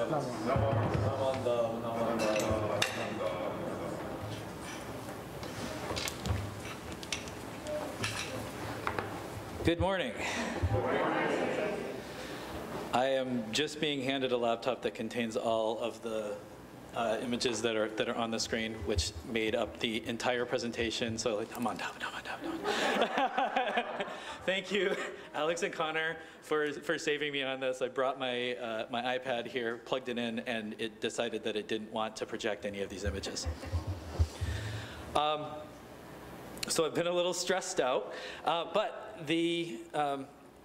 Good morning. I am just being handed a laptop that contains all of the images that are on the screen, which made up the entire presentation. So like, I'm on top. Thank you, Alex and Connor, for saving me on this. I brought my my iPad here, plugged it in, and it decided that it didn't want to project any of these images. So I've been a little stressed out, but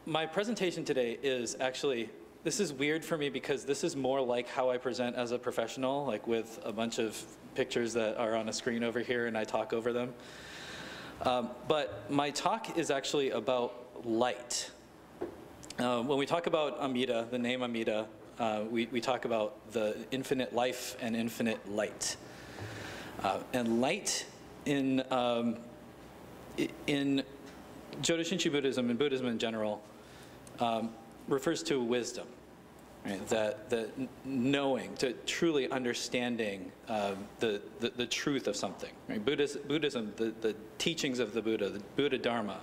my presentation today is actually, this is weird for me because this is more like how I present as a professional, like with a bunch of pictures that are on a screen over here and I talk over them. But my talk is actually about light. When we talk about Amida, the name Amida, we talk about the infinite life and infinite light. And light in Jodo Shinshu Buddhism and Buddhism in general refers to wisdom, right? That knowing, to truly understanding the truth of something. Right? Buddhism, the teachings of the Buddha Dharma,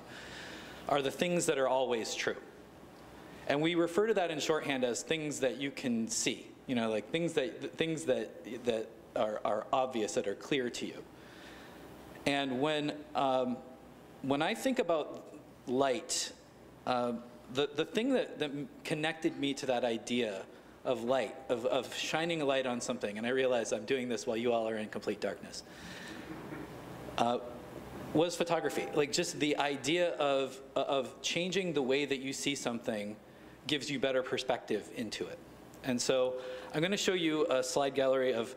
are the things that are always true. And we refer to that in shorthand as things that you can see, you know, like things that are obvious, that are clear to you. And when I think about light, the thing that connected me to that idea of light, of shining a light on something, and I realize I'm doing this while you all are in complete darkness, was photography. Like just the idea of changing the way that you see something gives you better perspective into it. And so I'm going to show you a slide gallery of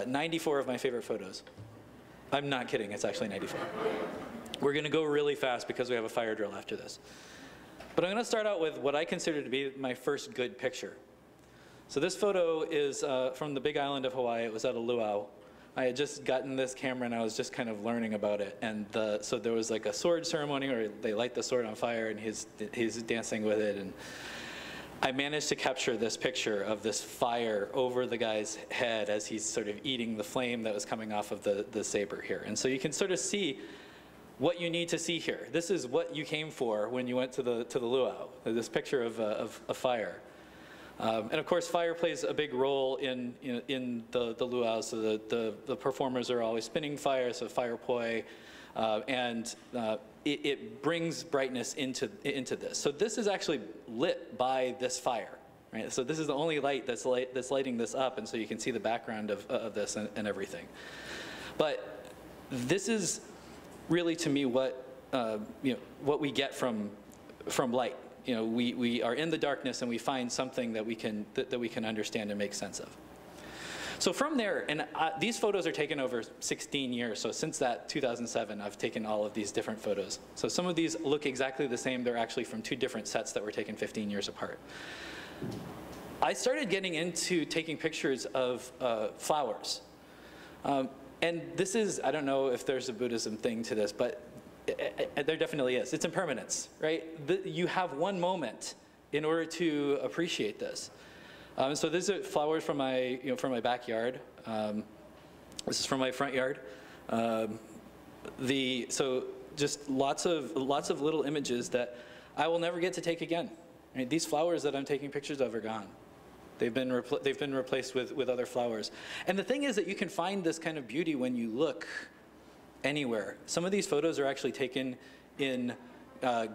94 of my favorite photos. I'm not kidding, it's actually 94. We're going to go really fast because we have a fire drill after this. But I'm going to start out with what I consider to be my first good picture. So this photo is from the Big Island of Hawaii. It was at a luau. I had just gotten this camera and I was just kind of learning about it. And so there was like a sword ceremony where they light the sword on fire and he's dancing with it. And I managed to capture this picture of this fire over the guy's head as he's sort of eating the flame that was coming off of the saber here. And so you can sort of see what you need to see here. This is what you came for when you went to the luau, this picture of a fire. And of course, fire plays a big role in the luau. So the performers are always spinning fire, so fire poi, and it brings brightness into this. So this is actually lit by this fire, right? So this is the only light that's lighting this up, and so you can see the background of this and everything. But this is really, to me, what we get from light. You know, we are in the darkness and we find something that we can understand and make sense of. So from there, and these photos are taken over 16 years. So since that 2007, I've taken all of these different photos. So some of these look exactly the same. They're actually from 2 different sets that were taken 15 years apart. I started getting into taking pictures of flowers. And this is, I don't know if there's a Buddhism thing to this, but there definitely is. It's impermanence, right? You have one moment in order to appreciate this. So these are flowers from my backyard. This is from my front yard. So just lots of little images that I will never get to take again. Right? These flowers that I'm taking pictures of are gone. They've been replaced with other flowers. And the thing is that you can find this kind of beauty when you look anywhere. Some of these photos are actually taken in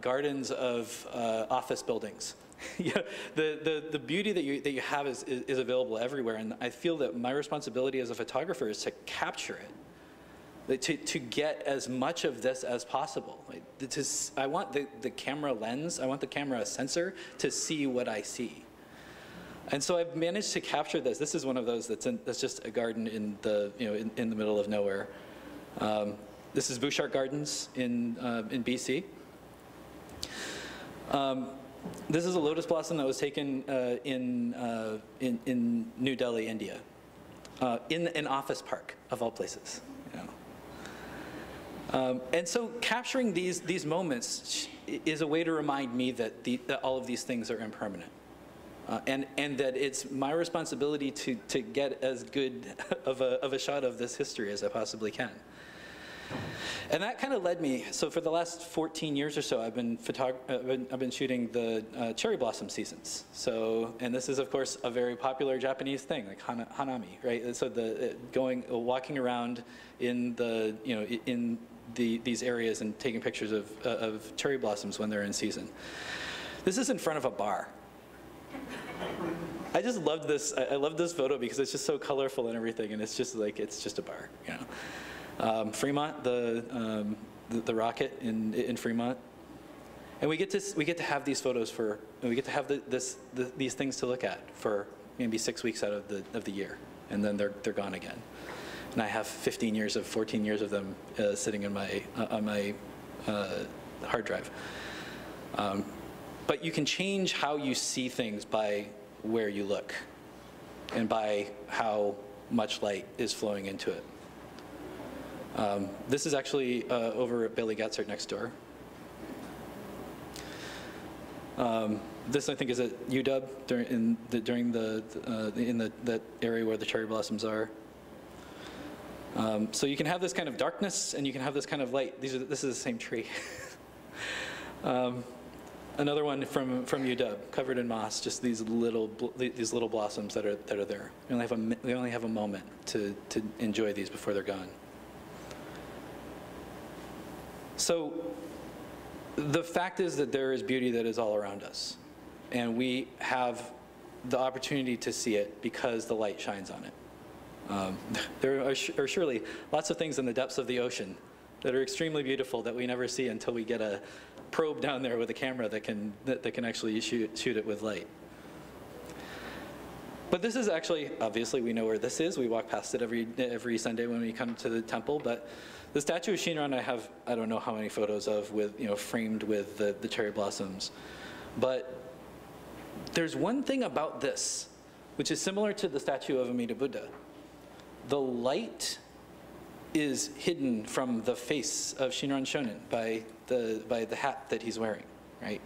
gardens of office buildings. Yeah, the beauty that you have is available everywhere, and I feel that my responsibility as a photographer is to capture it, to get as much of this as possible. I want the camera lens, I want the camera sensor to see what I see. And so I've managed to capture this. This is one of those that's just a garden in the middle of nowhere. This is Bouchard Gardens in BC. This is a lotus blossom that was taken in New Delhi, India, in an office park of all places. You know. And so capturing these moments is a way to remind me that all of these things are impermanent. and that it's my responsibility to get as good of a shot of this history as I possibly can. And that kind of led me, so for the last 14 years or so, I've been shooting the cherry blossom seasons. So, and this is of course a very popular Japanese thing, like hanami, right? So walking around in these areas and taking pictures of cherry blossoms when they're in season. This is in front of a bar. I just loved this. I love this photo because it's just so colorful and everything, and it's just like it's just a bar, you know. Fremont, the rocket in Fremont, and we get to have these photos we get to have these things to look at for maybe 6 weeks out of the year, and then they're gone again. And I have 14 years of them sitting in on my hard drive. But you can change how you see things by where you look, and by how much light is flowing into it. This is actually over at Bailey Gatzert next door. This I think is at UW in that area where the cherry blossoms are. So you can have this kind of darkness, and you can have this kind of light. This is the same tree. Another one from UW, covered in moss, just these little blossoms that are there. We only have a moment to enjoy these before they're gone. So the fact is that there is beauty that is all around us, and we have the opportunity to see it because the light shines on it. There are surely lots of things in the depths of the ocean that are extremely beautiful that we never see until we get a probe down there with a camera that can actually shoot it with light. But this is actually, obviously we know where this is. We walk past it every Sunday when we come to the temple. But the statue of Shinran I don't know how many photos of framed with the cherry blossoms. But there's one thing about this, which is similar to the statue of Amida Buddha. The light is hidden from the face of Shinran Shonin by the hat that he's wearing, right?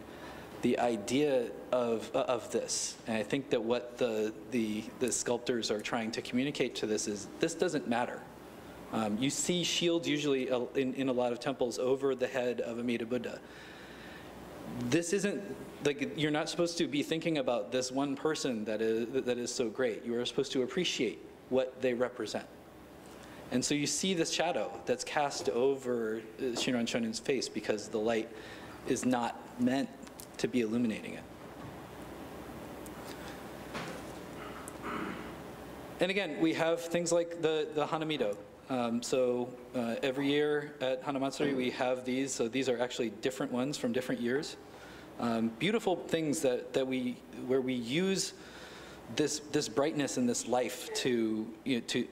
The idea of this, and I think that what the sculptors are trying to communicate to this is this doesn't matter. You see shields usually in a lot of temples over the head of Amida Buddha. This isn't, like, you're not supposed to be thinking about this one person that is so great. You are supposed to appreciate what they represent. And so you see this shadow that's cast over Shinran Shonin's face because the light is not meant to be illuminating it. And again, we have things like the Hanamido. Every year at Hanamatsuri we have these. So these are actually different ones from different years. Beautiful things where we use this brightness and this life to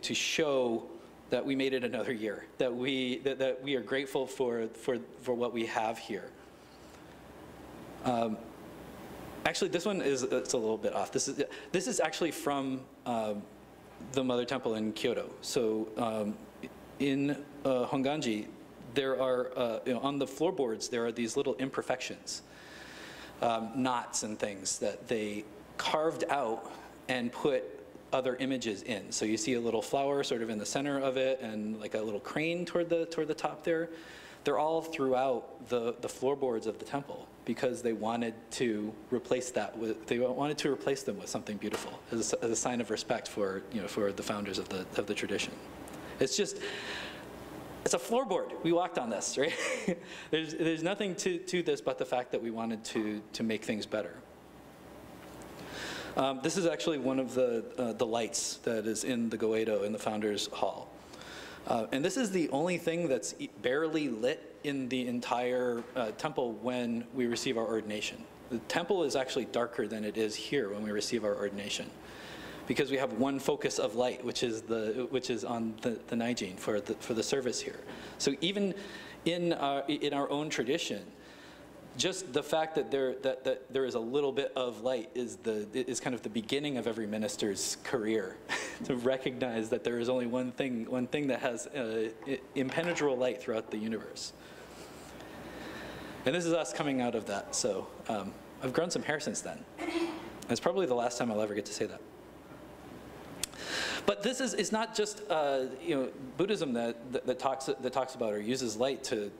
show that we made it another year, that we are grateful for what we have here. Actually, this one it's a little bit off. This is actually from the Mother Temple in Kyoto. So in Honganji, there are on the floorboards there are these little imperfections, knots and things that they carved out and put other images in. So you see a little flower sort of in the center of it, and like a little crane toward the top there. They're all throughout the floorboards of the temple because they wanted to replace them with something beautiful as a sign of respect for the founders of the tradition. It's a floorboard. We walked on this, right? there's nothing to this but the fact that we wanted to make things better. This is actually one of the lights that is in the Goeido in the Founders Hall. And this is the only thing that's barely lit in the entire temple when we receive our ordination. The temple is actually darker than it is here when we receive our ordination, because we have one focus of light, which is on the Naijin for the service here. So even in our own tradition, just the fact that there is a little bit of light is kind of the beginning of every minister's career, to recognize that there is only one thing that has impenetrable light throughout the universe. And this is us coming out of that. So I've grown some hair since then. It's probably the last time I'll ever get to say that. But this is not just Buddhism that talks about or uses light to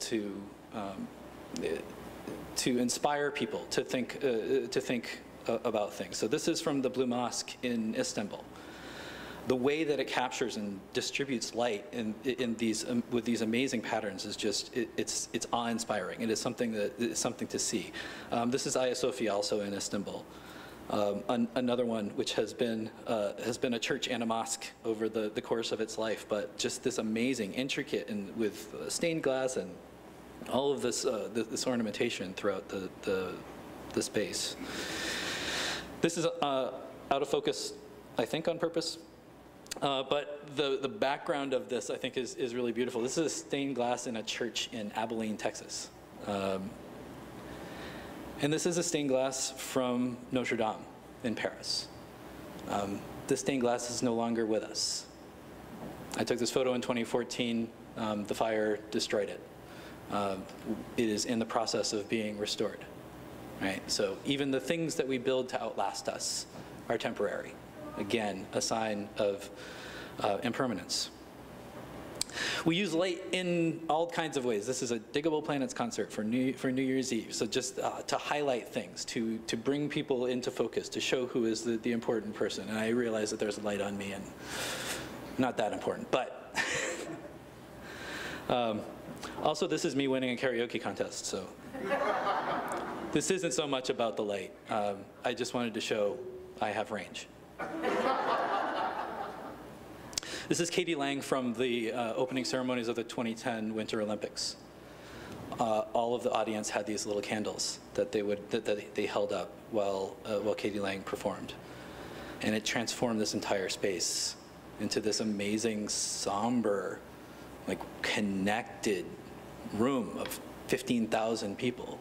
inspire people to think about things. So this is from the Blue Mosque in Istanbul. The way that it captures and distributes light in these with these amazing patterns is just it's awe-inspiring. It is something to see. This is Hagia Sophia, also in Istanbul. Another one which has been a church and a mosque over the course of its life, but just this amazing, intricate, and with stained glass and all of this this ornamentation throughout the space. This is out of focus, I think, on purpose. But the background of this, I think, is really beautiful. This is stained glass in a church in Abilene, Texas. And this is a stained glass from Notre Dame in Paris. This stained glass is no longer with us. I took this photo in 2014. The fire destroyed it. It is in the process of being restored. Right? So even the things that we build to outlast us are temporary. Again, a sign of impermanence. We use light in all kinds of ways. This is a Diggable Planets concert for New Year's Eve. So just to highlight things, to bring people into focus, to show who is the important person. And I realize that there's a light on me and not that important, but. Also, this is me winning a karaoke contest, so. This isn't so much about the light. I just wanted to show I have range. This is Katie Lang from the opening ceremonies of the 2010 Winter Olympics. All of the audience had these little candles that they held up while Katie Lang performed, and it transformed this entire space into this amazing, somber, like connected room of 15,000 people.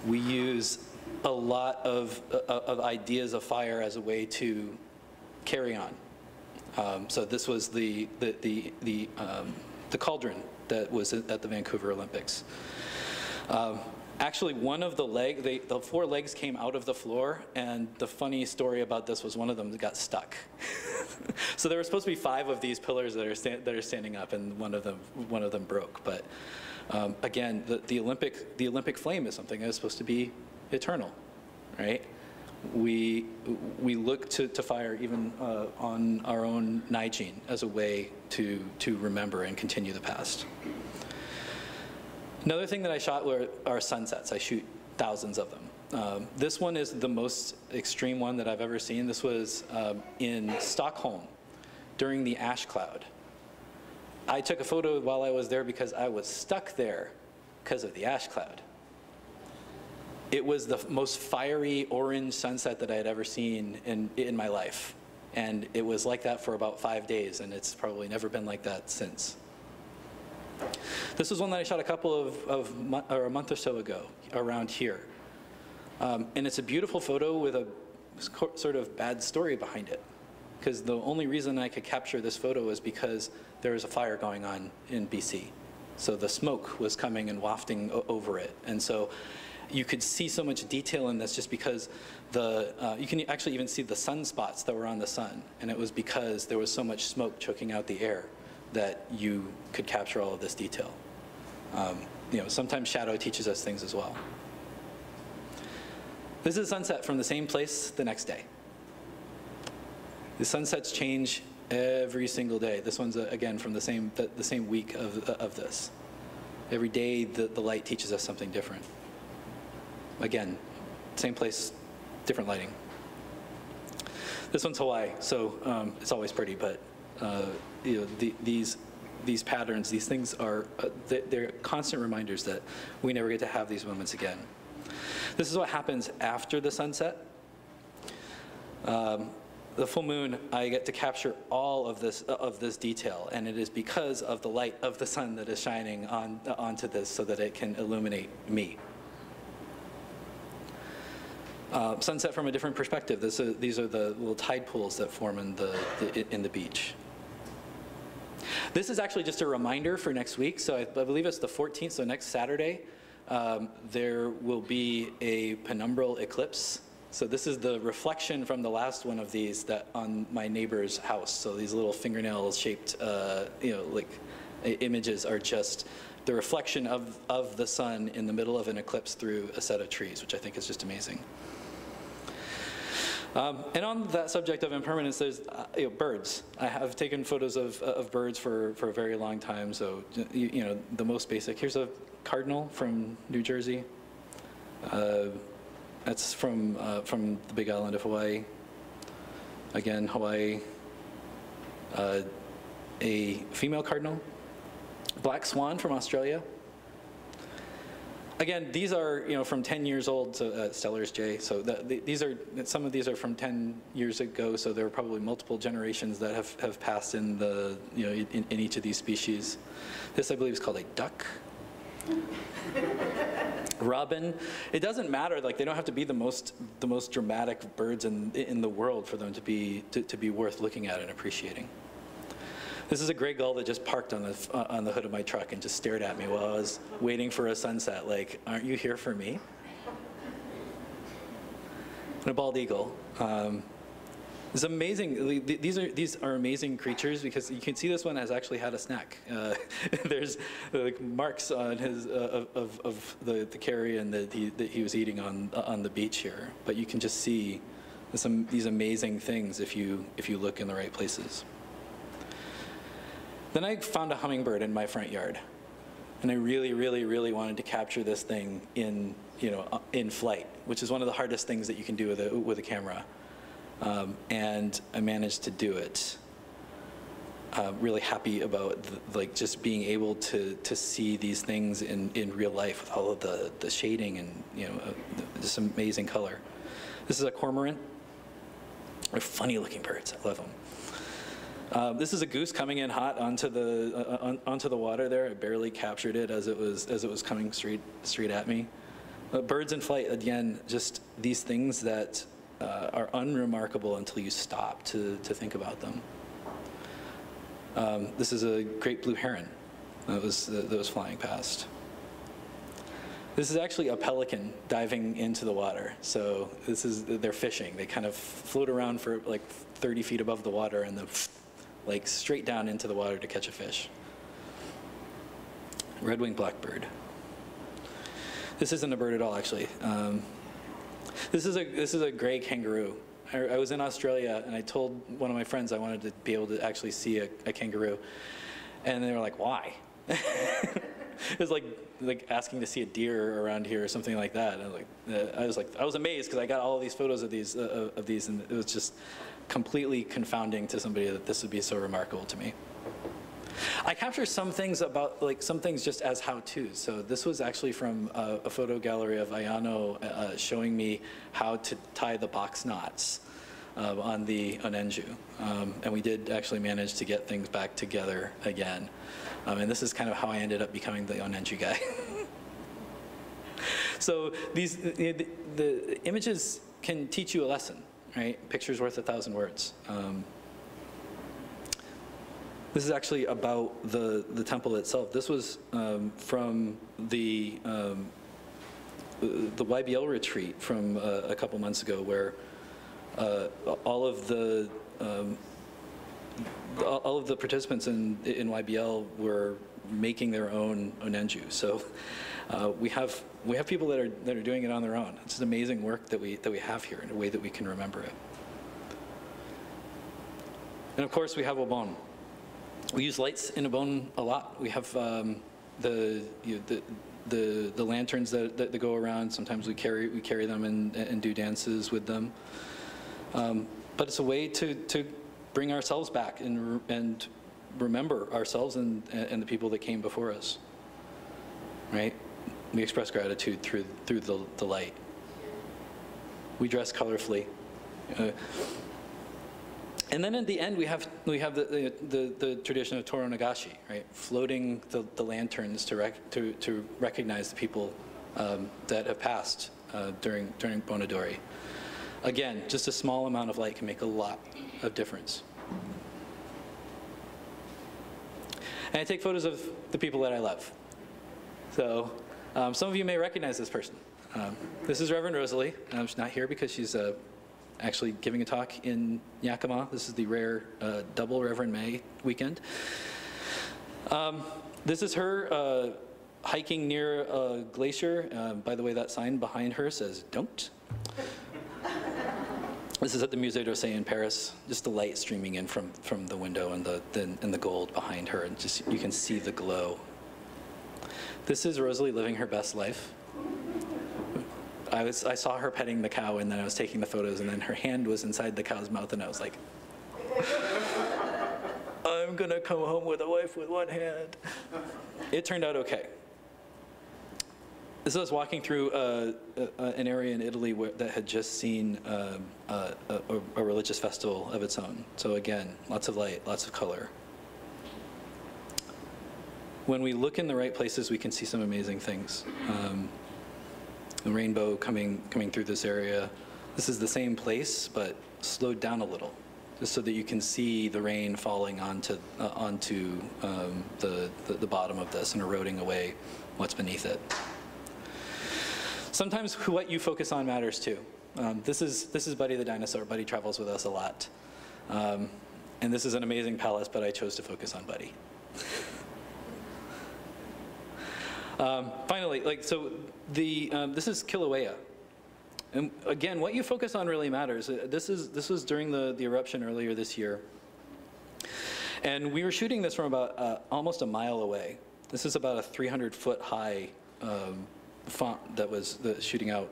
We use a lot of ideas of fire as a way to carry on. So this was the cauldron that was at the Vancouver Olympics. Actually, one of the 4 legs came out of the floor, and the funny story about this was one of them got stuck. So there were supposed to be 5 of these pillars that are standing up, and one of them broke. But again, the Olympic flame is something that is supposed to be eternal, right? We look to fire even on our own Naijin as a way to remember and continue the past. Another thing that I shot are sunsets. I shoot thousands of them. This one is the most extreme one that I've ever seen. This was in Stockholm during the ash cloud. I took a photo while I was there because I was stuck there because of the ash cloud. It was the most fiery orange sunset that I had ever seen in my life. And it was like that for about 5 days, and it's probably never been like that since. This was one that I shot a month or so ago around here. And it's a beautiful photo with a sort of bad story behind it. Because the only reason I could capture this photo is because there was a fire going on in BC. So the smoke was coming and wafting over it. And so you could see so much detail in this just because you can actually even see the sunspots that were on the sun. And it was because there was so much smoke choking out the air that you could capture all of this detail. Sometimes shadow teaches us things as well. This is a sunset from the same place the next day. The sunsets change every single day. This one's, again, from the same week of this. Every day, the light teaches us something different. Again, same place, different lighting. This one's Hawaii, so it's always pretty, but these patterns, these things are, they're constant reminders that we never get to have these moments again. This is what happens after the sunset. The full moon, I get to capture all of this detail, and it is because of the light of the sun that is shining onto this so that it can illuminate me. Sunset from a different perspective. These are the little tide pools that form in the beach. This is actually just a reminder for next week. So I believe it's the 14th, so next Saturday. there will be a penumbral eclipse. So this is the reflection from the last one of these that on my neighbor's house. So these little fingernail-shaped, like images are just the reflection of the sun in the middle of an eclipse through a set of trees, which I think is just amazing. And on that subject of impermanence, there's birds. I have taken photos of birds for a very long time. So the most basic. Here's a cardinal from New Jersey. That's from the Big Island of Hawaii. Again, Hawaii. A female cardinal. Black swan from Australia. Again, these are from 10 years old, so Steller's Jay. So some of these are from 10 years ago. So there are probably multiple generations that have passed in the in each of these species. This I believe is called a duck. Robin. It doesn't matter. Like they don't have to be the most dramatic birds in the world for them to be worth looking at and appreciating. This is a gray gull that just parked on the hood of my truck and just stared at me while I was waiting for a sunset. Like, aren't you here for me? And a bald eagle. It's amazing. These are amazing creatures because you can see this one has actually had a snack. There's like marks on his of the carrion that he was eating on the beach here. But you can just see these amazing things if you look in the right places. Then I found a hummingbird in my front yard, and I really, really, really wanted to capture this thing in flight, which is one of the hardest things that you can do with a camera. And I managed to do it. Really happy about just being able to see these things in real life with all of the shading and this amazing color. This is a cormorant. They're funny looking birds. I love them. This is a goose coming in hot onto the water there. I barely captured it as it was coming straight at me. Birds in flight, again, just these things that are unremarkable until you stop to think about them. This is a great blue heron that was flying past. This is actually a pelican diving into the water. So they're fishing. They kind of float around for like 30 feet above the water and then like straight down into the water to catch a fish. Red-winged blackbird. This isn't a bird at all, actually. This is a gray kangaroo. I was in Australia and I told one of my friends I wanted to be able to actually see a kangaroo, and they were like, "Why?" It was like asking to see a deer around here or something like that. And I was amazed because I got all of these photos of these, and it was just completely confounding to somebody that this would be so remarkable to me. I capture some things just as how-tos. So this was actually from a photo gallery of Ayano showing me how to tie the box knots on the Onenju. And we did actually manage to get things back together again. And this is kind of how I ended up becoming the Onenju guy. So the images can teach you a lesson, right? Picture's worth 1,000 words. This is actually about the temple itself. This was from the YBL retreat from a couple months ago, where all of the participants in YBL were making their own Onenju. So we have people that are doing it on their own. It's an amazing work that we have here in a way that we can remember it. And of course, we have Obon. We use lights in Obon a lot. We have the lanterns that go around. Sometimes we carry them and do dances with them. But it's a way to bring ourselves back and remember ourselves and the people that came before us. Right? We express gratitude through the light. We dress colorfully. And then at the end, we have the tradition of Toro Nagashi, right? Floating the lanterns to recognize the people that have passed during Bonadori. Again, just a small amount of light can make a lot of difference. And I take photos of the people that I love. So Some of you may recognize this person. This is Reverend Rosalie. She's not here because she's actually giving a talk in Yakima. This is the rare double Reverend May weekend. This is her hiking near a glacier. By the way, that sign behind her says, "Don't." This is at the Musée d'Orsay in Paris. Just the light streaming in from the window and the gold behind her, and just you can see the glow. This is Rosalie living her best life. I saw her petting the cow, and then I was taking the photos, and then her hand was inside the cow's mouth, and I was like, I'm gonna come home with a wife with one hand. It turned out okay. This is us walking through an area in Italy that had just seen a religious festival of its own. So again, lots of light, lots of color. When we look in the right places, we can see some amazing things. The rainbow coming through this area. This is the same place, but slowed down a little, just so that you can see the rain falling onto the bottom of this and eroding away what's beneath it. Sometimes what you focus on matters too. This is Buddy the dinosaur. Buddy travels with us a lot. And this is an amazing palace, but I chose to focus on Buddy. Finally, this is Kilauea. And again, what you focus on really matters. This was during the eruption earlier this year. And we were shooting this from about almost a mile away. This is about a 300-foot high font that was shooting out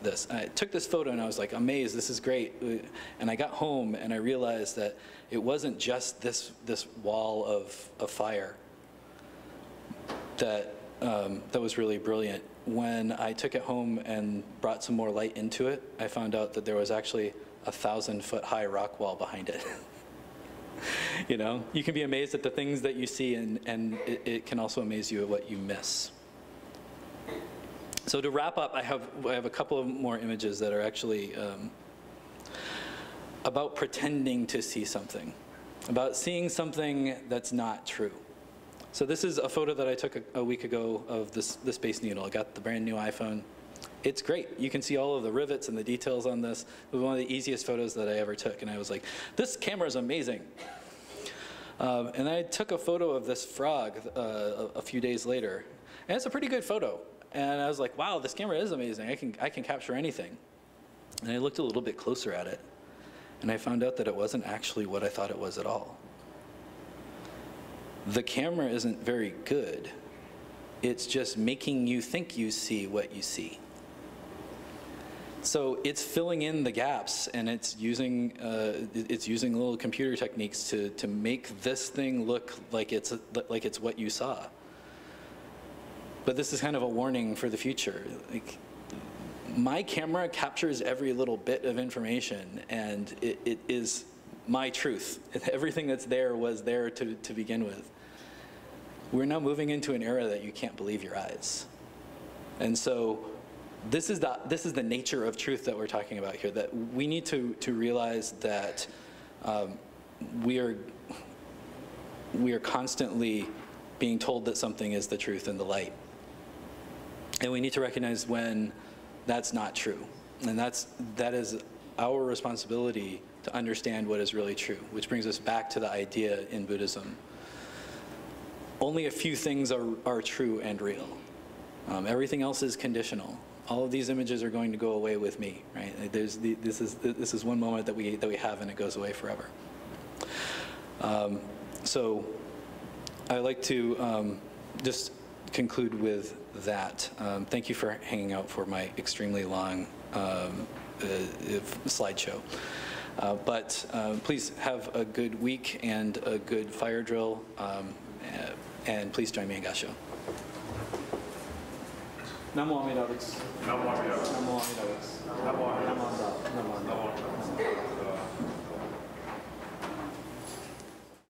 this. I took this photo and I was like, amazed, this is great. And I got home and I realized that it wasn't just this wall of fire that was really brilliant. When I took it home and brought some more light into it, I found out that there was actually a 1,000-foot high rock wall behind it. You know, you can be amazed at the things that you see, and it can also amaze you at what you miss. So to wrap up, I have a couple of more images that are actually about pretending to see something, about seeing something that's not true. So this is a photo that I took a week ago of the Space Needle. I got the brand new iPhone. It's great. You can see all of the rivets and the details on this. It was one of the easiest photos that I ever took, and I was like, this camera is amazing. And I took a photo of this frog a few days later, and it's a pretty good photo. And I was like, wow, this camera is amazing. I can capture anything. And I looked a little bit closer at it, and I found out that it wasn't actually what I thought it was at all. The camera isn't very good. It's just making you think you see what you see. So it's filling in the gaps, and it's using little computer techniques to make this thing look like it's what you saw. But this is kind of a warning for the future. Like, my camera captures every little bit of information, and it is my truth. Everything that's there was there to begin with. We're now moving into an era that you can't believe your eyes. And so this is the nature of truth that we're talking about here, that we need to realize that we are constantly being told that something is the truth and the light. And we need to recognize when that's not true. And that is our responsibility to understand what is really true, which brings us back to the idea in Buddhism. Only a few things are true and real. Everything else is conditional. All of these images are going to go away with me, right? This is one moment that we have, and it goes away forever. So I'd like to just conclude with that. Thank you for hanging out for my extremely long slideshow. But please have a good week and a good fire drill, and please join me in Gassho. Namo Amida Butsu. Namo Amida Butsu. Namo Amida Butsu. Namo Amida Butsu.